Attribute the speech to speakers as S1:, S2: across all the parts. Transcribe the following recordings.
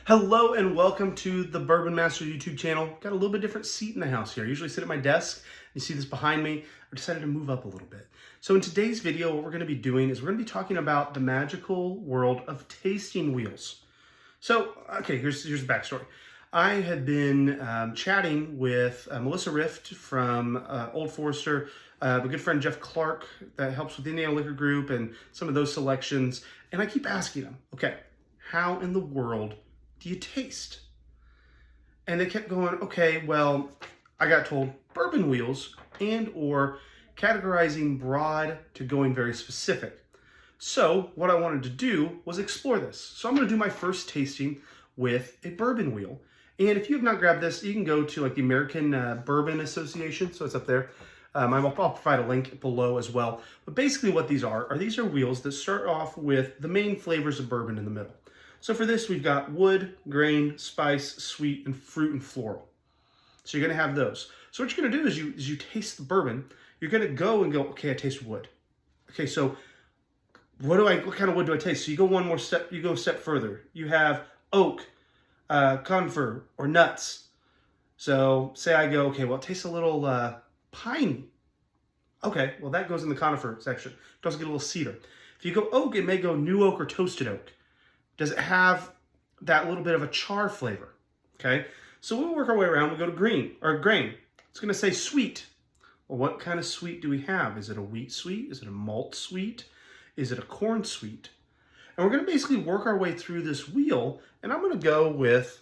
S1: Hello and welcome to the Bourbon Master YouTube channel. Got a little bit different seat in the house here. I usually sit at my desk. You see this behind me. I decided to move up a little bit. So in today's video, what we're going to be doing is we're going to be talking about the magical world of tasting wheels. So, okay, here's the backstory. I had been chatting with Melissa Rift from Old Forester, my good friend Jeff Clark that helps with the Indiana Liquor Group and some of those selections. And I keep asking them, okay, how in the world do you taste? And they kept going, okay, well, I got told bourbon wheels and or categorizing broad to going very specific. So what I wanted to do was explore this. So I'm going to do my first tasting with a bourbon wheel. And if you have not grabbed this, you can go to like the American Bourbon Association. So it's up there. I'll provide a link below as well. But basically what these are these are wheels that start off with the main flavors of bourbon in the middle. So for this, we've got wood, grain, spice, sweet, and fruit and floral. So you're going to have those. So what you're going to do is you taste the bourbon. You're going to go, okay, I taste wood. Okay, so what kind of wood do I taste? So you go one more step, you go a step further. You have oak, conifer, or nuts. So say I go, okay, well, it tastes a little piney. Okay, well, that goes in the conifer section. It does get a little cedar. If you go oak, it may go new oak or toasted oak. Does it have that little bit of a char flavor? Okay, so we'll work our way around. We'll go to grain. It's going to say sweet. Well, what kind of sweet do we have? Is it a wheat sweet? Is it a malt sweet? Is it a corn sweet? And we're going to basically work our way through this wheel, and I'm going to go with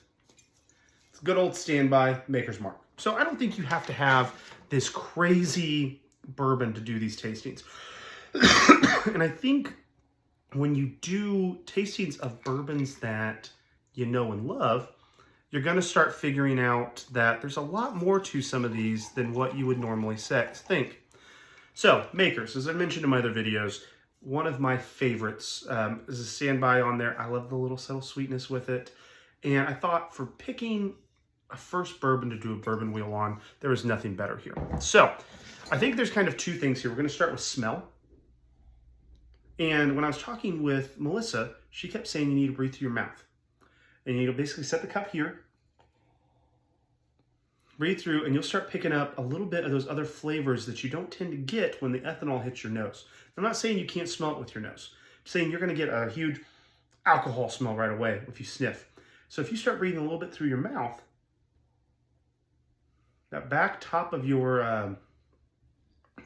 S1: good old standby Maker's Mark. So I don't think you have to have this crazy bourbon to do these tastings. And I think when you do tastings of bourbons that you know and love, you're going to start figuring out that there's a lot more to some of these than what you would normally think. So, Makers, as I mentioned in my other videos, one of my favorites is a standby on there. I love the little subtle sweetness with it. And I thought for picking a first bourbon to do a bourbon wheel on, there was nothing better here. So, I think there's kind of two things here. We're going to start with smell. And when I was talking with Melissa, she kept saying you need to breathe through your mouth. And you basically set the cup here, breathe through, and you'll start picking up a little bit of those other flavors that you don't tend to get when the ethanol hits your nose. I'm not saying you can't smell it with your nose. I'm saying you're going to get a huge alcohol smell right away if you sniff. So if you start breathing a little bit through your mouth, that back top of your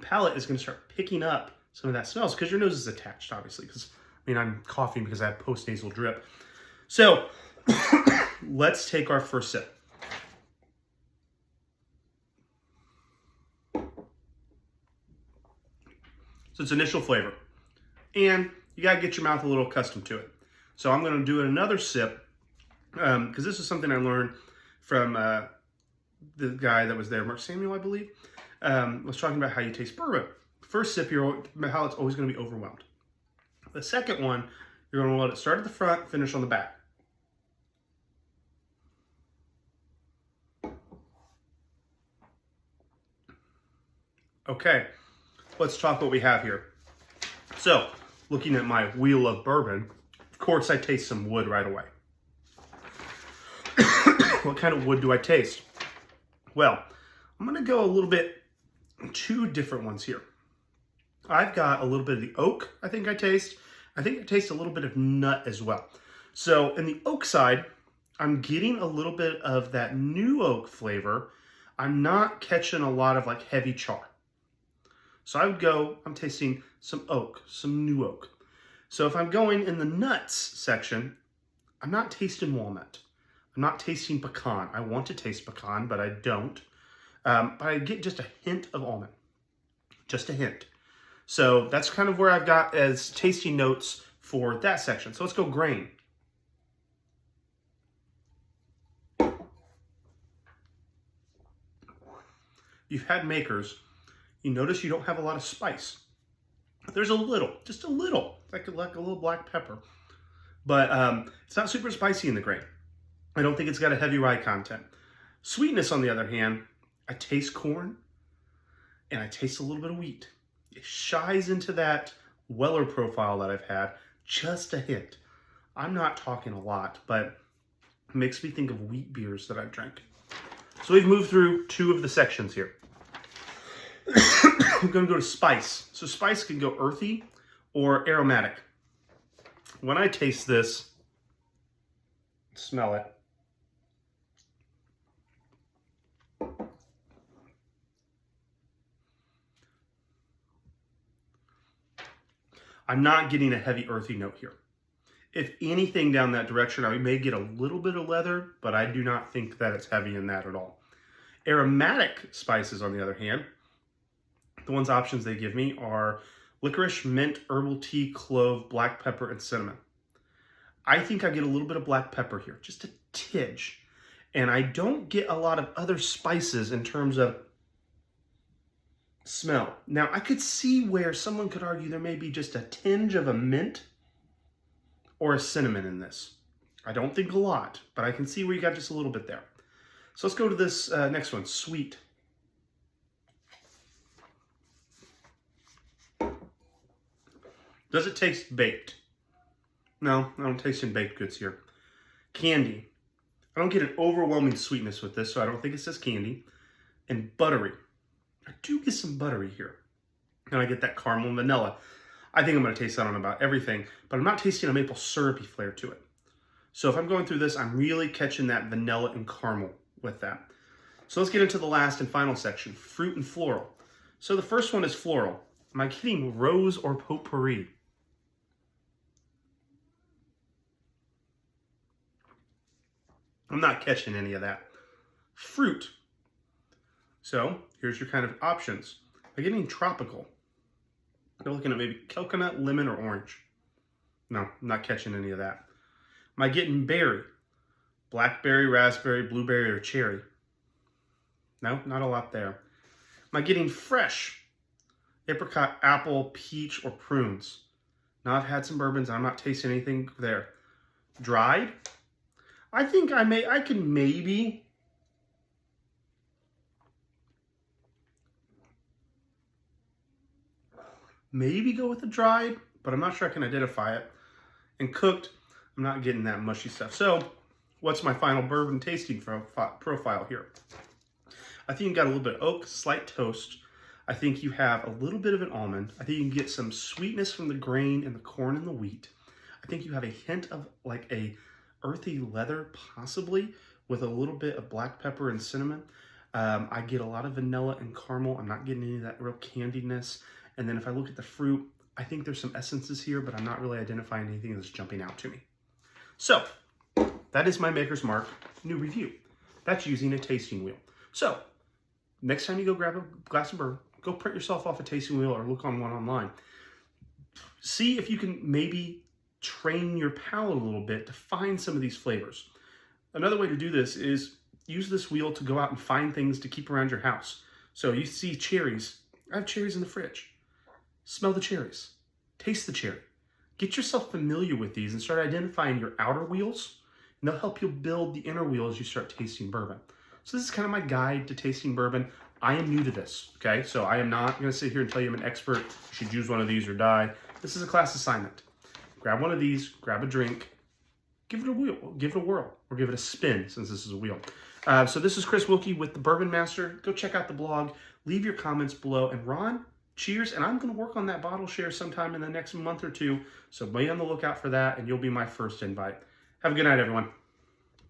S1: palate is going to start picking up some of that smells because your nose is attached, obviously, because, I mean, I'm coughing because I have post-nasal drip. So let's take our first sip. So it's initial flavor. And you got to get your mouth a little accustomed to it. So I'm going to do another sip because this is something I learned from the guy that was there, Mark Samuel, I believe, was talking about how you taste bourbon. First sip, your palate's always going to be overwhelmed. The second one, you're going to let it start at the front, finish on the back. Okay, let's talk what we have here. So, looking at my wheel of bourbon, of course I taste some wood right away. What kind of wood do I taste? Well, I'm going to go a little bit, two different ones here. I've got a little bit of the oak, I think I taste. I think I taste a little bit of nut as well. So in the oak side, I'm getting a little bit of that new oak flavor. I'm not catching a lot of like heavy char. So I would go, I'm tasting some oak, some new oak. So if I'm going in the nuts section, I'm not tasting walnut. I'm not tasting pecan. I want to taste pecan, but I don't. But I get just a hint of almond, just a hint. So that's kind of where I've got as tasting notes for that section. So let's go grain. You've had Makers. You notice you don't have a lot of spice. There's a little, just a little, like a little black pepper. But it's not super spicy in the grain. I don't think it's got a heavy rye content. Sweetness, on the other hand, I taste corn and I taste a little bit of wheat. It shies into that Weller profile that I've had, just a hint. I'm not talking a lot, but It makes me think of wheat beers that I've drank. So we've moved through 2 of the sections here. I'm going to go to spice. So spice can go earthy or aromatic. When I taste this, smell it. I'm not getting a heavy earthy note here. If anything down that direction, I may get a little bit of leather, but I do not think that it's heavy in that at all. Aromatic spices, on the other hand, the options they give me are licorice, mint, herbal tea, clove, black pepper, and cinnamon. I think I get a little bit of black pepper here, just a tidge. And I don't get a lot of other spices in terms of smell. Now, I could see where someone could argue there may be just a tinge of a mint or a cinnamon in this. I don't think a lot, but I can see where you got just a little bit there. So let's go to this next one, sweet. Does it taste baked? No, I don't taste any baked goods here. Candy. I don't get an overwhelming sweetness with this, so I don't think it says candy. And buttery. I do get some buttery here. And I get that caramel and vanilla. I think I'm going to taste that on about everything, but I'm not tasting a maple syrupy flavor to it. So if I'm going through this, I'm really catching that vanilla and caramel with that. So let's get into the last and final section, fruit and floral. So the first one is floral. Am I getting rose or potpourri? I'm not catching any of that. Fruit. So here's your kind of options. Am I getting tropical? You're looking at maybe coconut, lemon, or orange. No, I'm not catching any of that. Am I getting berry? Blackberry, raspberry, blueberry, or cherry? No, not a lot there. Am I getting fresh? Apricot, apple, peach, or prunes? Now I've had some bourbons. I'm not tasting anything there. Dried? I think I can maybe go with the dried, but I'm not sure I can identify it. And cooked, I'm not getting that mushy stuff. So what's my final bourbon tasting profile here? I think you got a little bit of oak, slight toast. I think you have a little bit of an almond. I think you can get some sweetness from the grain and the corn and the wheat. I think you have a hint of like a earthy leather, possibly, with a little bit of black pepper and cinnamon. I get a lot of vanilla and caramel. I'm not getting any of that real candiness. And then if I look at the fruit, I think there's some essences here, but I'm not really identifying anything that's jumping out to me. So that is my Maker's Mark new review. That's using a tasting wheel. So next time you go grab a glass of bourbon, go print yourself off a tasting wheel or look on one online. See if you can maybe train your palate a little bit to find some of these flavors. Another way to do this is use this wheel to go out and find things to keep around your house. So you see cherries. I have cherries in the fridge. Smell the cherries. Taste the cherry. Get yourself familiar with these and start identifying your outer wheels, and they'll help you build the inner wheel as you start tasting bourbon. So this is kind of my guide to tasting bourbon. I am new to this, okay? So I am not going to sit here and tell you I'm an expert. You should use one of these or die. This is a class assignment. Grab one of these, grab a drink, give it a wheel, give it a whirl, or give it a spin since this is a wheel. So this is Chris Wilkie with the Bourbon Master. Go check out the blog. Leave your comments below. And Ron, cheers. And I'm going to work on that bottle share sometime in the next month or two. So be on the lookout for that, and you'll be my first invite. Have a good night, everyone.